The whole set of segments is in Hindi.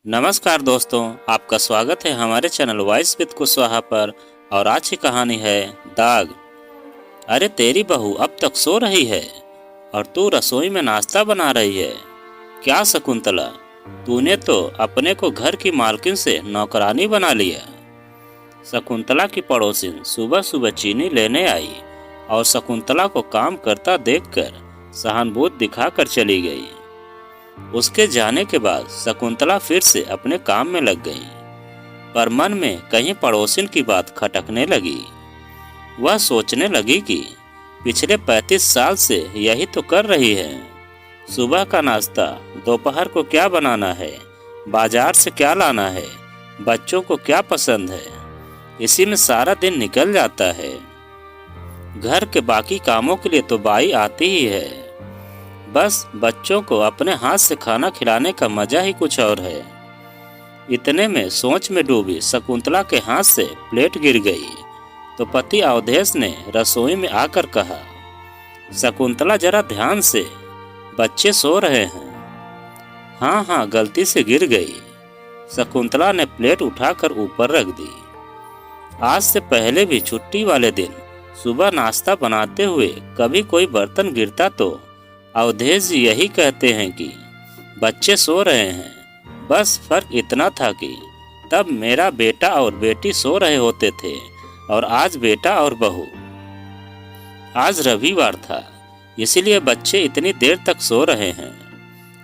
नमस्कार दोस्तों, आपका स्वागत है हमारे चैनल वॉइस विद कुशवाहा पर। और आज की कहानी है दाग। अरे तेरी बहू अब तक सो रही है और तू रसोई में नाश्ता बना रही है। क्या शकुंतला, तूने तो अपने को घर की मालकिन से नौकरानी बना लिया। शकुंतला की पड़ोसिन सुबह सुबह चीनी लेने आई और शकुंतला को काम करता देखकर सहानुभूति दिखाकर चली गई। उसके जाने के बाद शकुंतला फिर से अपने काम में लग गई, पर मन में कहीं पड़ोसिन की बात खटकने लगी। वह सोचने लगी कि पिछले 35 साल से यही तो कर रही है। सुबह का नाश्ता, दोपहर को क्या बनाना है, बाजार से क्या लाना है, बच्चों को क्या पसंद है, इसी में सारा दिन निकल जाता है। घर के बाकी कामों के लिए तो बाई आती ही है। बस बच्चों को अपने हाथ से खाना खिलाने का मजा ही कुछ और है। इतने में सोच में डूबी शकुंतला के हाथ से प्लेट गिर गई तो पति अवधेश ने रसोई में आकर कहा, शकुंतला जरा ध्यान से, बच्चे सो रहे हैं। हाँ हाँ, गलती से गिर गई। शकुंतला ने प्लेट उठाकर ऊपर रख दी। आज से पहले भी छुट्टी वाले दिन सुबह नाश्ता बनाते हुए कभी कोई बर्तन गिरता तो अवधेश जी यही कहते हैं कि बच्चे सो रहे हैं। बस फर्क इतना था कि तब मेरा बेटा और बेटी सो रहे होते थे और आज बेटा और बहू। आज रविवार था, इसीलिए बच्चे इतनी देर तक सो रहे हैं,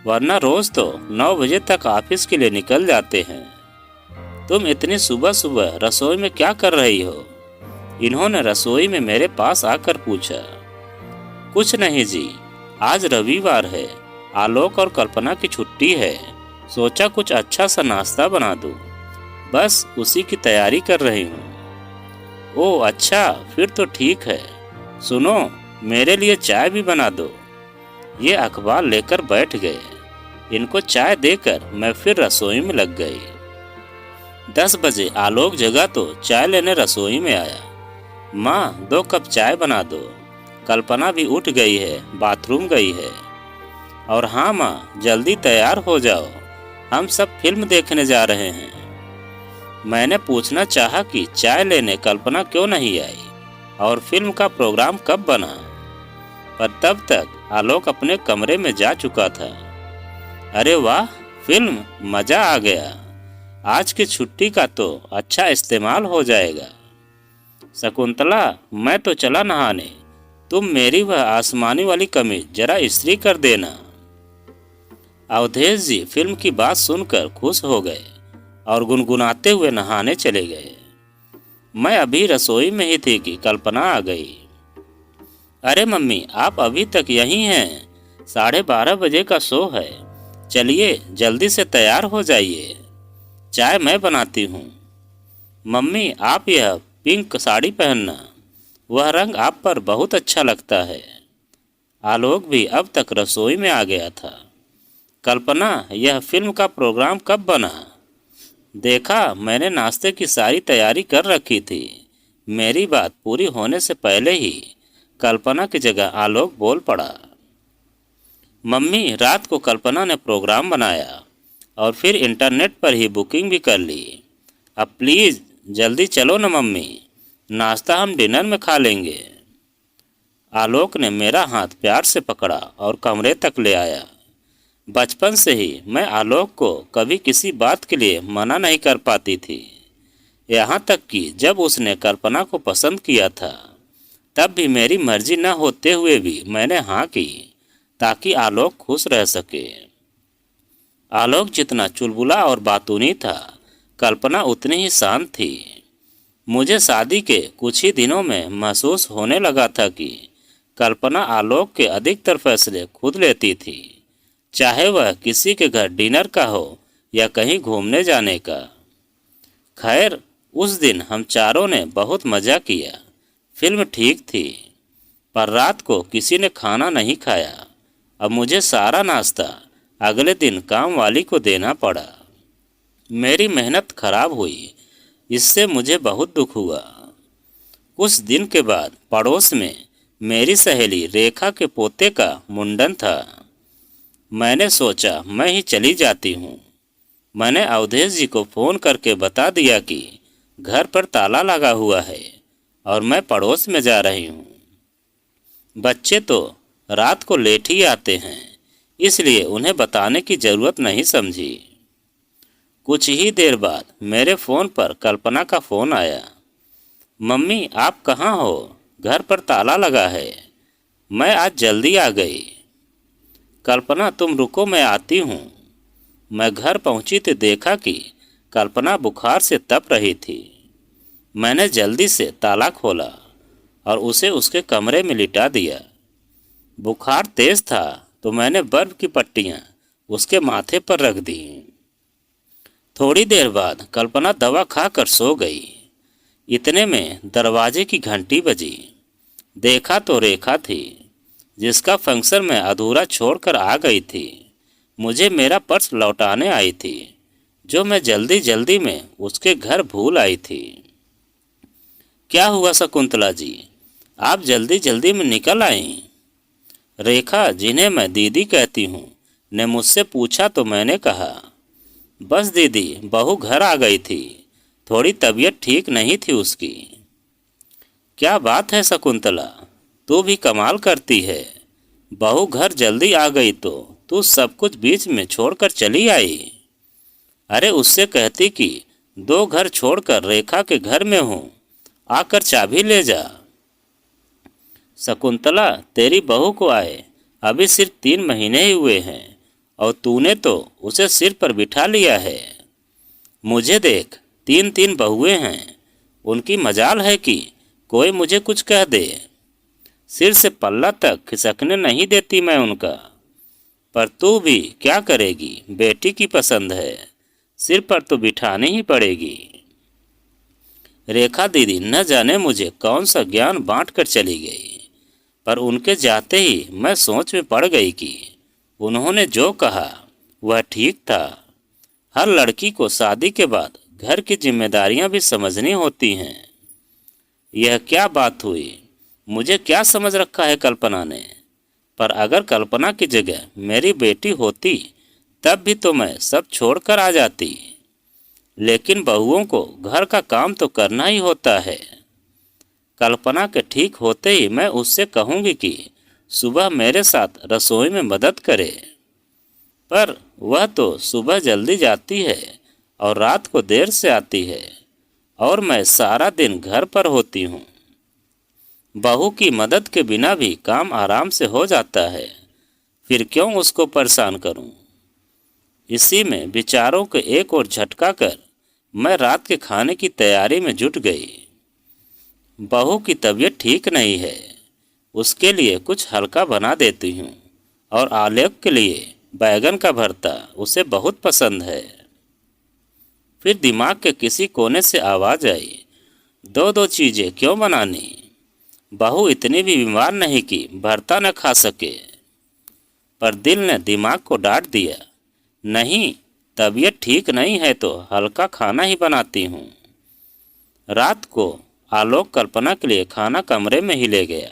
वरना रोज तो 9 बजे तक ऑफिस के लिए निकल जाते हैं। तुम इतनी सुबह सुबह रसोई में क्या कर रही हो? इन्होंने रसोई में मेरे पास आकर पूछा। कुछ नहीं जी, आज रविवार है, आलोक और कल्पना की छुट्टी है, सोचा कुछ अच्छा सा नाश्ता बना दूं, बस उसी की तैयारी कर रही हूँ। ओह अच्छा, फिर तो ठीक है। सुनो, मेरे लिए चाय भी बना दो। ये अखबार लेकर बैठ गए। इनको चाय देकर मैं फिर रसोई में लग गई। 10 बजे आलोक जगा तो चाय लेने रसोई में आया। माँ, 2 कप चाय बना दो। कल्पना भी उठ गई है, बाथरूम गई है। और हाँ माँ, जल्दी तैयार हो जाओ, हम सब फिल्म देखने जा रहे हैं। मैंने पूछना चाहा कि चाय लेने कल्पना क्यों नहीं आई और फिल्म का प्रोग्राम कब बना, पर तब तक आलोक अपने कमरे में जा चुका था। अरे वाह, फिल्म, मजा आ गया। आज की छुट्टी का तो अच्छा इस्तेमाल हो जाएगा। शकुंतला, मैं तो चला नहाने, तुम मेरी वह आसमानी वाली कमीज जरा इस्त्री कर देना। अवधेश जी फिल्म की बात सुनकर खुश हो गए और गुनगुनाते हुए नहाने चले गए। मैं अभी रसोई में ही थी कि कल्पना आ गई। अरे मम्मी, आप अभी तक यहीं हैं? 12:30 बजे का शो है, चलिए जल्दी से तैयार हो जाइए, चाय मैं बनाती हूँ। मम्मी, आप यह पिंक साड़ी पहनना, वह रंग आप पर बहुत अच्छा लगता है। आलोक भी अब तक रसोई में आ गया था। कल्पना, यह फिल्म का प्रोग्राम कब बना? देखा, मैंने नाश्ते की सारी तैयारी कर रखी थी। मेरी बात पूरी होने से पहले ही कल्पना की जगह आलोक बोल पड़ा। मम्मी, रात को कल्पना ने प्रोग्राम बनाया और फिर इंटरनेट पर ही बुकिंग भी कर ली। अब प्लीज़ जल्दी चलो ना मम्मी, नाश्ता हम डिनर में खा लेंगे। आलोक ने मेरा हाथ प्यार से पकड़ा और कमरे तक ले आया। बचपन से ही मैं आलोक को कभी किसी बात के लिए मना नहीं कर पाती थी। यहाँ तक कि जब उसने कल्पना को पसंद किया था, तब भी मेरी मर्जी न होते हुए भी मैंने हाँ की, ताकि आलोक खुश रह सके। आलोक जितना चुलबुला और बातूनी था, कल्पना उतनी ही शांत थी। मुझे शादी के कुछ ही दिनों में महसूस होने लगा था कि कल्पना आलोक के अधिकतर फैसले खुद लेती थी, चाहे वह किसी के घर डिनर का हो या कहीं घूमने जाने का। खैर, उस दिन हम चारों ने बहुत मज़ा किया। फिल्म ठीक थी, पर रात को किसी ने खाना नहीं खाया। अब मुझे सारा नाश्ता अगले दिन काम वाली को देना पड़ा। मेरी मेहनत खराब हुई, इससे मुझे बहुत दुख हुआ। कुछ दिन के बाद पड़ोस में मेरी सहेली रेखा के पोते का मुंडन था। मैंने सोचा मैं ही चली जाती हूँ। मैंने अवधेश जी को फ़ोन करके बता दिया कि घर पर ताला लगा हुआ है और मैं पड़ोस में जा रही हूँ। बच्चे तो रात को लेट ही आते हैं, इसलिए उन्हें बताने की ज़रूरत नहीं समझी। कुछ ही देर बाद मेरे फ़ोन पर कल्पना का फ़ोन आया। मम्मी, आप कहाँ हो? घर पर ताला लगा है। मैं आज जल्दी आ गई। कल्पना, तुम रुको, मैं आती हूँ। मैं घर पहुँची तो देखा कि कल्पना बुखार से तप रही थी। मैंने जल्दी से ताला खोला और उसे उसके कमरे में लिटा दिया। बुखार तेज था तो मैंने बर्फ की पट्टियाँ उसके माथे पर रख दी। थोड़ी देर बाद कल्पना दवा खाकर सो गई। इतने में दरवाजे की घंटी बजी। देखा तो रेखा थी, जिसका फंक्शन मैं अधूरा छोड़कर आ गई थी। मुझे मेरा पर्स लौटाने आई थी, जो मैं जल्दी जल्दी में उसके घर भूल आई थी। क्या हुआ शकुंतला जी, आप जल्दी जल्दी में निकल आईं? रेखा, जिन्हें मैं दीदी कहती हूँ, ने मुझसे पूछा तो मैंने कहा, बस दीदी, बहू घर आ गई थी। थोड़ी तबीयत ठीक नहीं थी उसकी। क्या बात है शकुंतला, तू भी कमाल करती है। बहू घर जल्दी आ गई तो तू सब कुछ बीच में छोड़कर चली आई। अरे, उससे कहती कि 2 घर छोड़कर रेखा के घर में हूँ, आकर चाबी ले जा। शकुंतला, तेरी बहू को आए अभी सिर्फ 3 महीने ही हुए हैं और तूने तो उसे सिर पर बिठा लिया है। मुझे देख, 3 बहुएं हैं। उनकी मजाल है कि कोई मुझे कुछ कह दे। सिर से पल्ला तक खिसकने नहीं देती मैं उनका। पर तू भी क्या करेगी, बेटी की पसंद है, सिर पर तो बिठानी ही पड़ेगी। रेखा दीदी न जाने मुझे कौन सा ज्ञान बांट कर चली गई, पर उनके जाते ही मैं सोच में पड़ गई कि उन्होंने जो कहा वह ठीक था। हर लड़की को शादी के बाद घर की जिम्मेदारियां भी समझनी होती हैं। यह क्या बात हुई? मुझे क्या समझ रखा है कल्पना ने? पर अगर कल्पना की जगह मेरी बेटी होती तब भी तो मैं सब छोड़कर आ जाती। लेकिन बहुओं को घर का काम तो करना ही होता है। कल्पना के ठीक होते ही मैं उससे कहूँगी कि सुबह मेरे साथ रसोई में मदद करे, पर वह तो सुबह जल्दी जाती है और रात को देर से आती है और मैं सारा दिन घर पर होती हूँ। बहू की मदद के बिना भी काम आराम से हो जाता है, फिर क्यों उसको परेशान करूँ? इसी में विचारों के एक और झटका कर मैं रात के खाने की तैयारी में जुट गई। बहू की तबीयत ठीक नहीं है, उसके लिए कुछ हल्का बना देती हूँ और आलोक के लिए बैगन का भरता उसे बहुत पसंद है। फिर दिमाग के किसी कोने से आवाज़ आई, 2 चीज़ें क्यों बनानी? बहू इतनी भी बीमार नहीं कि भरता न खा सके। पर दिल ने दिमाग को डांट दिया, नहीं, तबीयत ठीक नहीं है तो हल्का खाना ही बनाती हूँ। रात को आलोक कल्पना के लिए खाना कमरे में ही ले गया।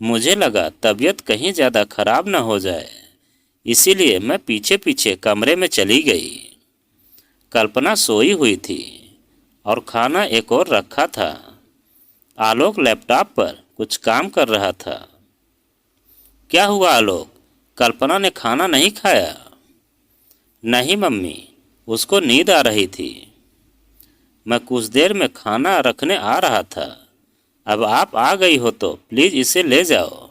मुझे लगा तबीयत कहीं ज़्यादा खराब न हो जाए, इसीलिए मैं पीछे पीछे कमरे में चली गई। कल्पना सोई हुई थी और खाना एक और रखा था। आलोक लैपटॉप पर कुछ काम कर रहा था। क्या हुआ आलोक, कल्पना ने खाना नहीं खाया? नहीं मम्मी, उसको नींद आ रही थी। मैं कुछ देर में खाना रखने आ रहा था। अब आप आ गई हो तो प्लीज़ इसे ले जाओ।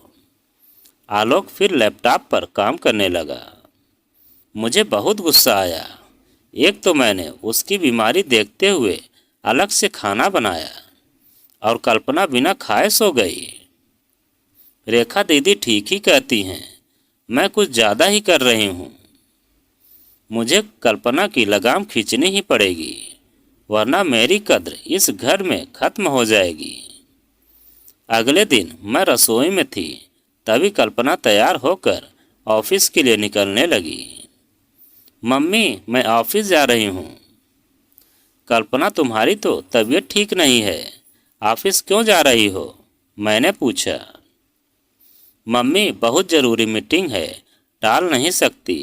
आलोक फिर लैपटॉप पर काम करने लगा। मुझे बहुत गुस्सा आया। एक तो मैंने उसकी बीमारी देखते हुए अलग से खाना बनाया और कल्पना बिना खाए सो गई। रेखा दीदी ठीक ही कहती हैं, मैं कुछ ज़्यादा ही कर रही हूँ। मुझे कल्पना की लगाम खींचनी ही पड़ेगी, वरना मेरी कद्र इस घर में खत्म हो जाएगी। अगले दिन मैं रसोई में थी, तभी कल्पना तैयार होकर ऑफिस के लिए निकलने लगी। मम्मी, मैं ऑफिस जा रही हूँ। कल्पना, तुम्हारी तो तबीयत ठीक नहीं है, ऑफिस क्यों जा रही हो? मैंने पूछा। मम्मी, बहुत ज़रूरी मीटिंग है, टाल नहीं सकती।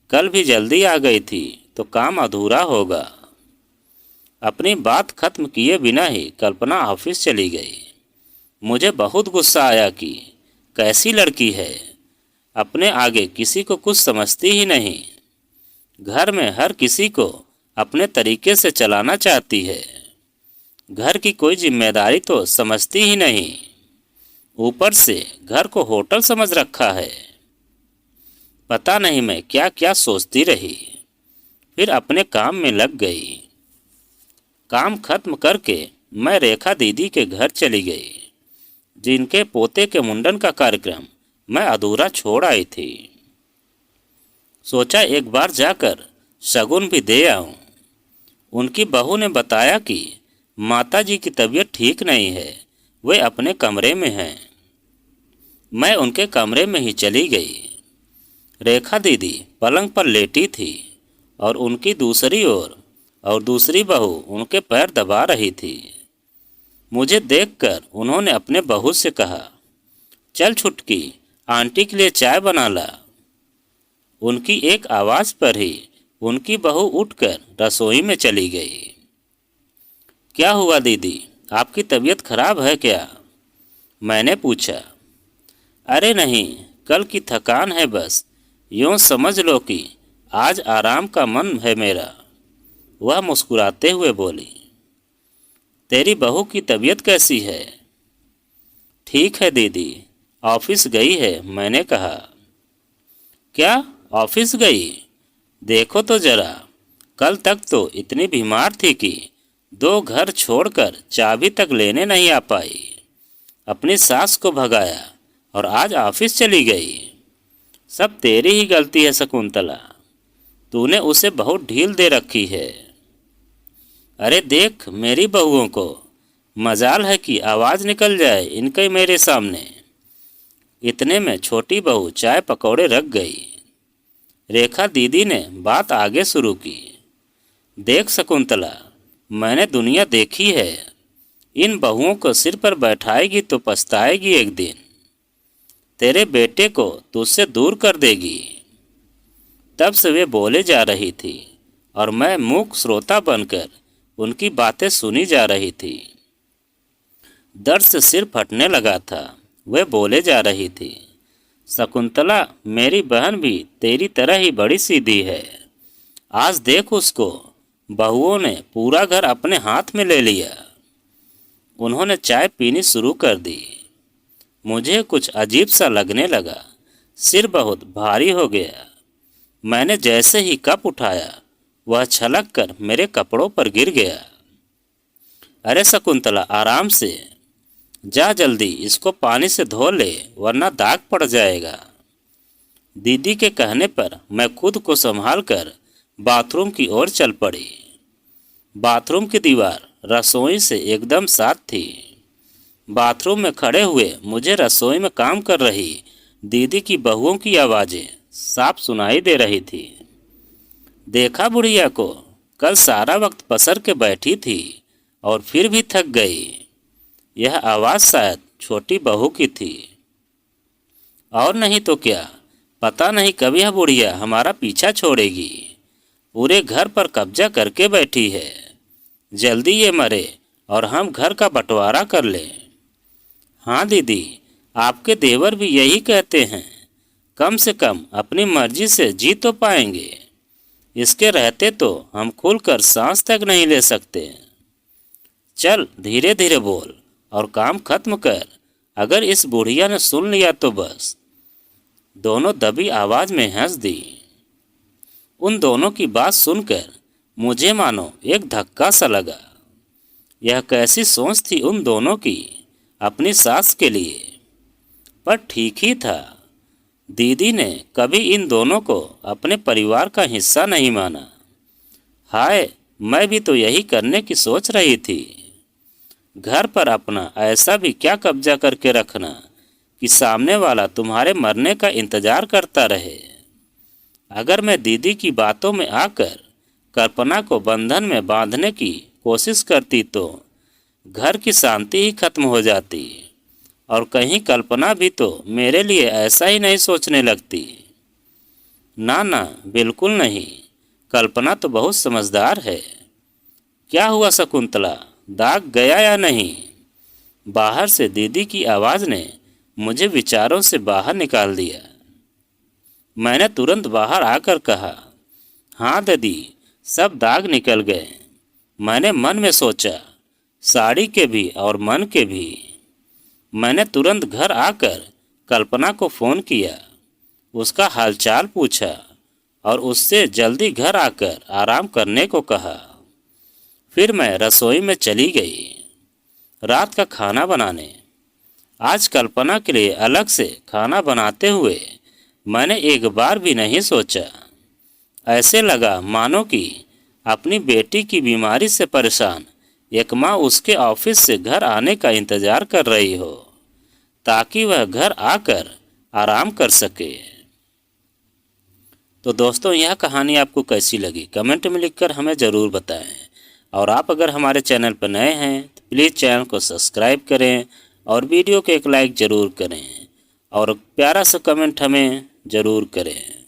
कल भी जल्दी आ गई थी तो काम अधूरा होगा। अपनी बात खत्म किए बिना ही कल्पना ऑफिस चली गई। मुझे बहुत गुस्सा आया कि कैसी लड़की है, अपने आगे किसी को कुछ समझती ही नहीं। घर में हर किसी को अपने तरीके से चलाना चाहती है। घर की कोई जिम्मेदारी तो समझती ही नहीं, ऊपर से घर को होटल समझ रखा है। पता नहीं मैं क्या क्या सोचती रही, फिर अपने काम में लग गई। काम खत्म करके मैं रेखा दीदी के घर चली गई, जिनके पोते के मुंडन का कार्यक्रम मैं अधूरा छोड़ आई थी। सोचा एक बार जाकर शगुन भी दे आऊं। उनकी बहू ने बताया कि माताजी की तबीयत ठीक नहीं है, वे अपने कमरे में हैं। मैं उनके कमरे में ही चली गई। रेखा दीदी पलंग पर लेटी थी और उनकी दूसरी ओर और दूसरी बहू उनके पैर दबा रही थी। मुझे देखकर उन्होंने अपने बहू से कहा, चल छुटकी, आंटी के लिए चाय बना ला। उनकी एक आवाज़ पर ही उनकी बहू उठकर रसोई में चली गई। क्या हुआ दीदी, आपकी तबीयत खराब है क्या? मैंने पूछा। अरे नहीं, कल की थकान है बस, यूँ समझ लो कि आज आराम का मन है मेरा, वह मुस्कुराते हुए बोली। तेरी बहू की तबीयत कैसी है? ठीक है दीदी, ऑफिस गई है, मैंने कहा। क्या ऑफिस गई? देखो तो जरा, कल तक तो इतनी बीमार थी कि 2 घर छोड़कर चाबी तक लेने नहीं आ पाई। अपनी सास को भगाया और आज ऑफिस चली गई। सब तेरी ही गलती है शकुंतला, तूने उसे बहुत ढील दे रखी है। अरे देख मेरी बहुओं को, मजाल है कि आवाज़ निकल जाए इनके मेरे सामने। इतने में छोटी बहू चाय पकौड़े रख गई। रेखा दीदी ने बात आगे शुरू की। देख शकुंतला, मैंने दुनिया देखी है, इन बहुओं को सिर पर बैठाएगी तो पछताएगी एक दिन। तेरे बेटे को तुझसे दूर कर देगी। तब से वे बोले जा रही थी और मैं मूक श्रोता बनकर उनकी बातें सुनी जा रही थी। दर्द से सिर फटने लगा था। वे बोले जा रही थी, शकुंतला मेरी बहन भी तेरी तरह ही बड़ी सीधी है। आज देख उसको, बहुओं ने पूरा घर अपने हाथ में ले लिया। उन्होंने चाय पीनी शुरू कर दी। मुझे कुछ अजीब सा लगने लगा, सिर बहुत भारी हो गया। मैंने जैसे ही कप उठाया, वह छलक कर मेरे कपड़ों पर गिर गया। अरे शकुंतला, आराम से जा, जल्दी इसको पानी से धो ले वरना दाग पड़ जाएगा। दीदी के कहने पर मैं खुद को संभाल कर बाथरूम की ओर चल पड़ी। बाथरूम की दीवार रसोई से एकदम साथ थी। बाथरूम में खड़े हुए मुझे रसोई में काम कर रही दीदी की बहुओं की आवाज़ें साफ सुनाई दे रही थी। देखा बुढ़िया को, कल सारा वक्त पसर के बैठी थी और फिर भी थक गई। यह आवाज़ शायद छोटी बहू की थी। और नहीं तो क्या, पता नहीं कब यह बुढ़िया हमारा पीछा छोड़ेगी। पूरे घर पर कब्जा करके बैठी है। जल्दी ये मरे और हम घर का बंटवारा कर लें। हाँ दीदी, आपके देवर भी यही कहते हैं। कम से कम अपनी मर्जी से जी तो पाएंगे। इसके रहते तो हम खुलकर सांस तक नहीं ले सकते। चल धीरे धीरे बोल और काम खत्म कर, अगर इस बुढ़िया ने सुन लिया तो बस। दोनों दबी आवाज़ में हंस दी। उन दोनों की बात सुनकर मुझे मानो एक धक्का सा लगा। यह कैसी सोच थी उन दोनों की अपनी सास के लिए। पर ठीक ही था, दीदी ने कभी इन दोनों को अपने परिवार का हिस्सा नहीं माना। हाय, मैं भी तो यही करने की सोच रही थी। घर पर अपना ऐसा भी क्या कब्जा करके रखना कि सामने वाला तुम्हारे मरने का इंतजार करता रहे। अगर मैं दीदी की बातों में आकर कल्पना को बंधन में बांधने की कोशिश करती तो घर की शांति ही खत्म हो जाती, और कहीं कल्पना भी तो मेरे लिए ऐसा ही नहीं सोचने लगती। ना ना, बिल्कुल नहीं। कल्पना तो बहुत समझदार है। क्या हुआ शकुंतला, दाग गया या नहीं? बाहर से दीदी की आवाज़ ने मुझे विचारों से बाहर निकाल दिया। मैंने तुरंत बाहर आकर कहा, हाँ दीदी, सब दाग निकल गए। मैंने मन में सोचा, साड़ी के भी और मन के भी। मैंने तुरंत घर आकर कल्पना को फ़ोन किया, उसका हालचाल पूछा और उससे जल्दी घर आकर आराम करने को कहा। फिर मैं रसोई में चली गई रात का खाना बनाने। आज कल्पना के लिए अलग से खाना बनाते हुए मैंने एक बार भी नहीं सोचा। ऐसे लगा मानो कि अपनी बेटी की बीमारी से परेशान एक माँ उसके ऑफिस से घर आने का इंतज़ार कर रही हो, ताकि वह घर आकर आराम कर सके। तो दोस्तों, यह कहानी आपको कैसी लगी कमेंट में लिखकर हमें ज़रूर बताएं। और आप अगर हमारे चैनल पर नए हैं तो प्लीज़ चैनल को सब्सक्राइब करें और वीडियो को एक लाइक ज़रूर करें और प्यारा सा कमेंट हमें ज़रूर करें।